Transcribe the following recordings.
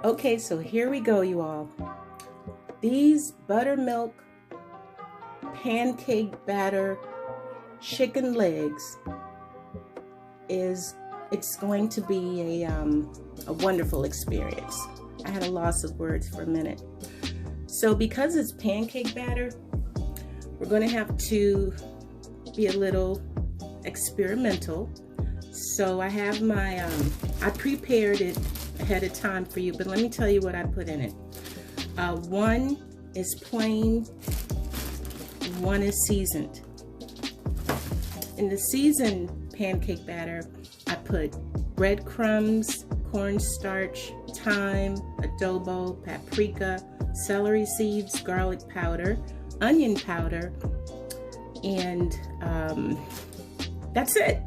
Okay, so here we go, you all. These buttermilk pancake batter chicken legs it's going to be a wonderful experience. I had a loss of words for a minute. So because it's pancake batter, we're going to have to be a little experimental. So I have my I prepared it ahead of time for you, but let me tell you what I put in it. One is plain, one is seasoned. In the seasoned pancake batter, I put breadcrumbs, cornstarch, thyme, adobo, paprika, celery seeds, garlic powder, onion powder, and that's it.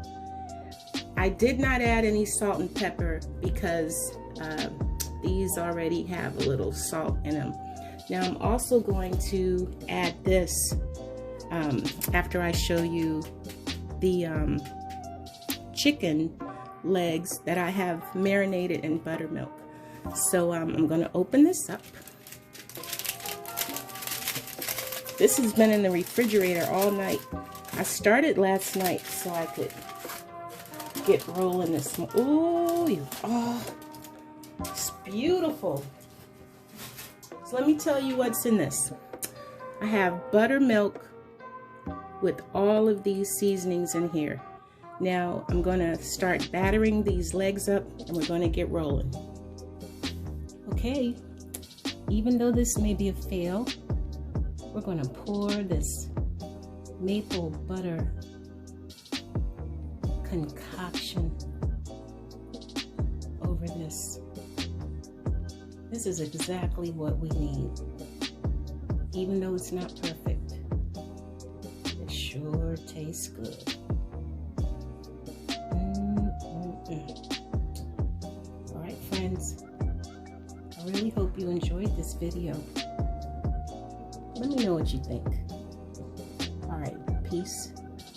I did not add any salt and pepper because these already have a little salt in them. Now I'm also going to add this after I show you the chicken legs that I have marinated in buttermilk. So I'm going to open this up. This has been in the refrigerator all night. I started last night so I could get rolling this. Ooh, oh, it's beautiful. So let me tell you what's in this. I have buttermilk with all of these seasonings in here. Now I'm going to start battering these legs up and we're going to get rolling. Okay, even though this may be a fail, we're going to pour this maple butter concoction over this. This is exactly what we need. Even though it's not perfect, it sure tastes good. All right, friends, I really hope you enjoyed this video. Let me know what you think. All right, peace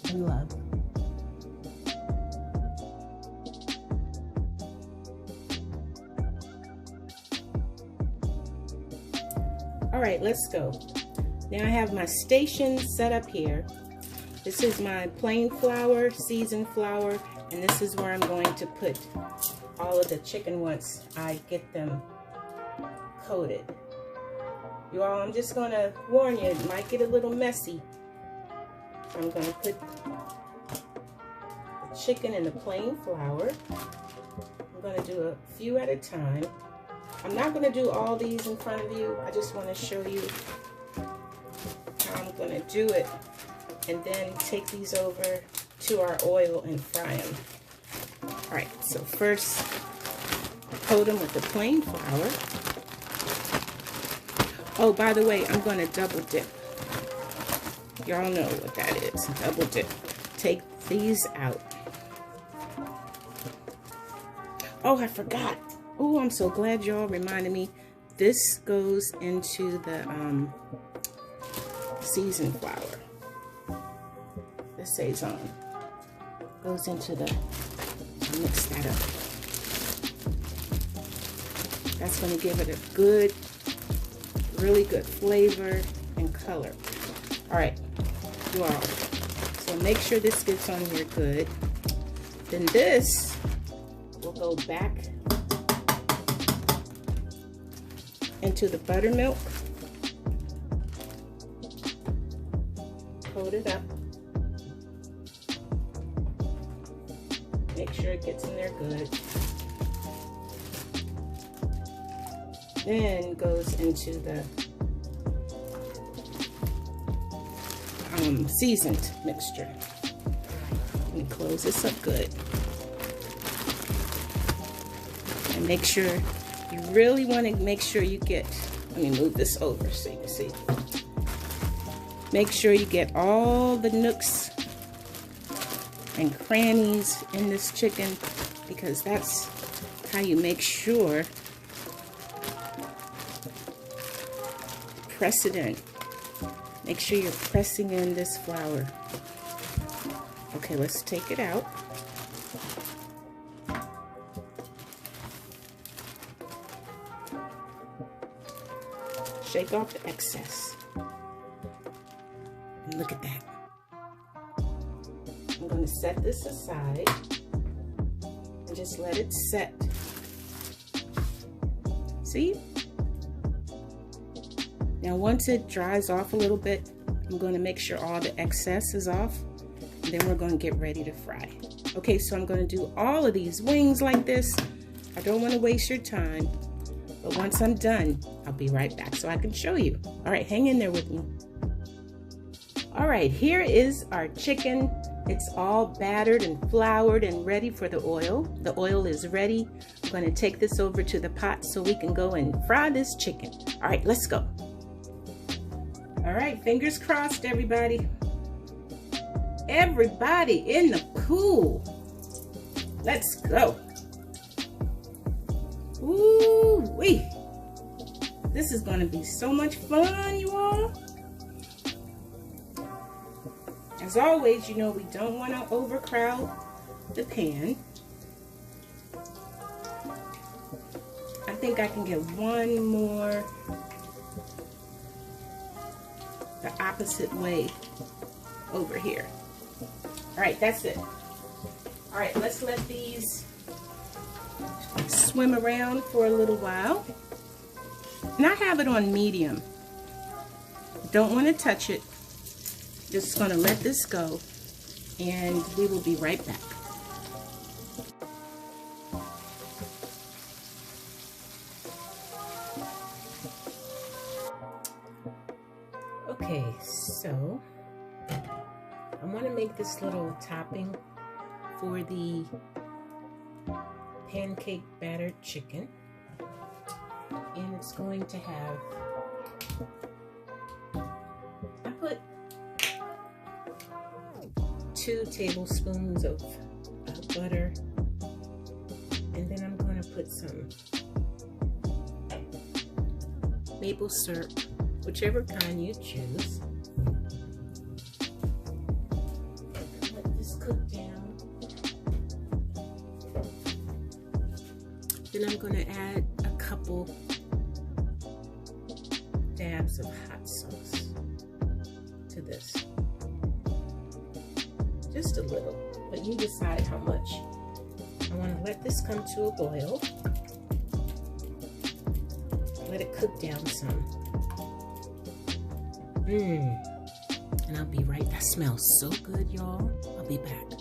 and love. All right, let's go. Now I have my station set up here. This is my plain flour, seasoned flour, and this is where I'm going to put all of the chicken once I get them coated. You all, I'm just gonna warn you, it might get a little messy. I'm gonna put the chicken in the plain flour. I'm gonna do a few at a time. I'm not going to do all these in front of you. I just want to show you how I'm going to do it and then take these over to our oil and fry them. All right, so first coat them with the plain flour. Oh, by the way, I'm going to double dip. Y'all know what that is, double dip. Take these out. Oh, I forgot. Oh, I'm so glad y'all reminded me. This goes into the seasoned flour. The Sazon goes into the, I'll mix that up. That's going to give it a good, really good flavor and color. All right, you all. So make sure this gets on here good. Then this will go back into the buttermilk, coat it up, make sure it gets in there good, then goes into the seasoned mixture. Let me close this up good and make sure. You really want to make sure you get, let me move this over so you can see. Make sure you get all the nooks and crannies in this chicken, because that's how you make sure press it in. Make sure you're pressing in this flour. Okay, let's take it out. Shake off the excess. And look at that. I'm going to set this aside and just let it set. See? Now once it dries off a little bit, I'm going to make sure all the excess is off, and then we're going to get ready to fry. Okay, so I'm going to do all of these wings like this. I don't want to waste your time, but once I'm done, I'll be right back so I can show you. All right, hang in there with me. All right, here is our chicken. It's all battered and floured and ready for the oil. The oil is ready. I'm going to take this over to the pot so we can go and fry this chicken. All right, let's go. All right, fingers crossed, everybody. Everybody in the pool. Let's go. Ooh-wee. This is going to be so much fun, you all. As always, you know, we don't want to overcrowd the pan. I think I can get one more the opposite way over here. All right, that's it. All right, let's let these swim around for a little while. And I have it on medium. Don't want to touch it. Just gonna let this go, and we will be right back. Okay, so I want to make this little topping for the pancake battered chicken, and it's going to have, I put 2 tablespoons of butter, and then I'm going to put some maple syrup, whichever kind you choose. Let this cook down. Then I'm going to add a couple dabs of hot sauce to this. Just a little, but you decide how much. I want to let this come to a boil. Let it cook down some. And I'll be right. That smells so good, y'all. I'll be back.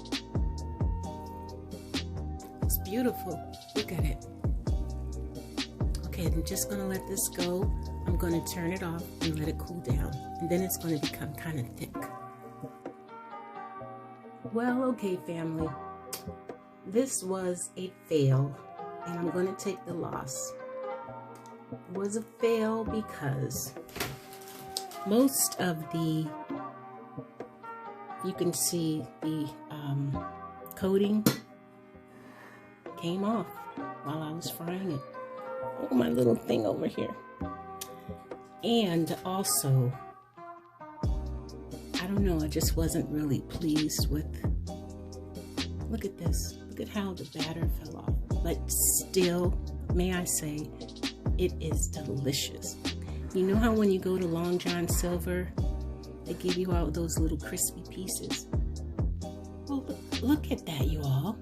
It's beautiful. Look at it. Okay, I'm just gonna let this go. I'm gonna turn it off and let it cool down, and then it's gonna become kind of thick. Well, okay, family, this was a fail, and I'm going to take the loss. It was a fail because most of the, you can see the coating came off while I was frying it. Oh, my little thing over here. And also, I don't know, I just wasn't really pleased with, look at this, look at how the batter fell off. But still, may I say, it is delicious. You know how when you go to Long John Silver, they give you all those little crispy pieces? Well, look at that, you all.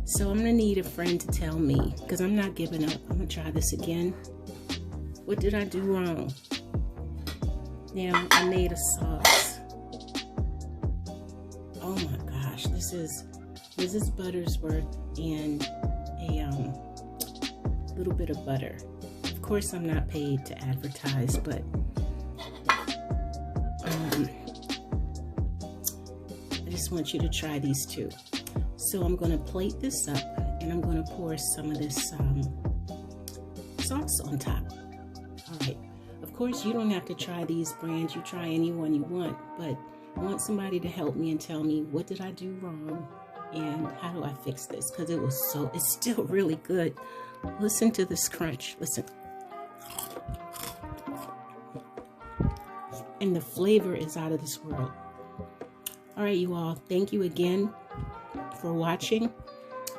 So I'm gonna need a friend to tell me, because I'm not giving up. I'm gonna try this again. What did I do wrong? Now, I made a sauce. Oh my gosh, this is Mrs. Buttersworth and a little bit of butter. Of course, I'm not paid to advertise, but I just want you to try these too. So I'm going to plate this up, and I'm going to pour some of this sauce on top. All right. Of course, you don't have to try these brands. You try any one you want, but I want somebody to help me and tell me what did I do wrong and how do I fix this, because it's still really good. Listen to this crunch. Listen. and the flavor is out of this world. All right, you all, thank you again for watching.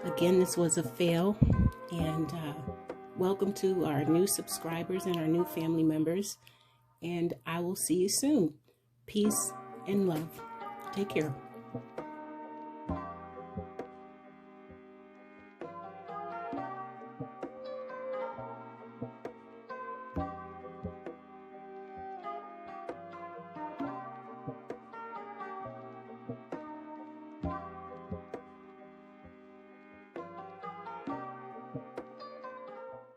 Again, this was a fail, and welcome to our new subscribers and our new family members, and I will see you soon. Peace and love. Take care.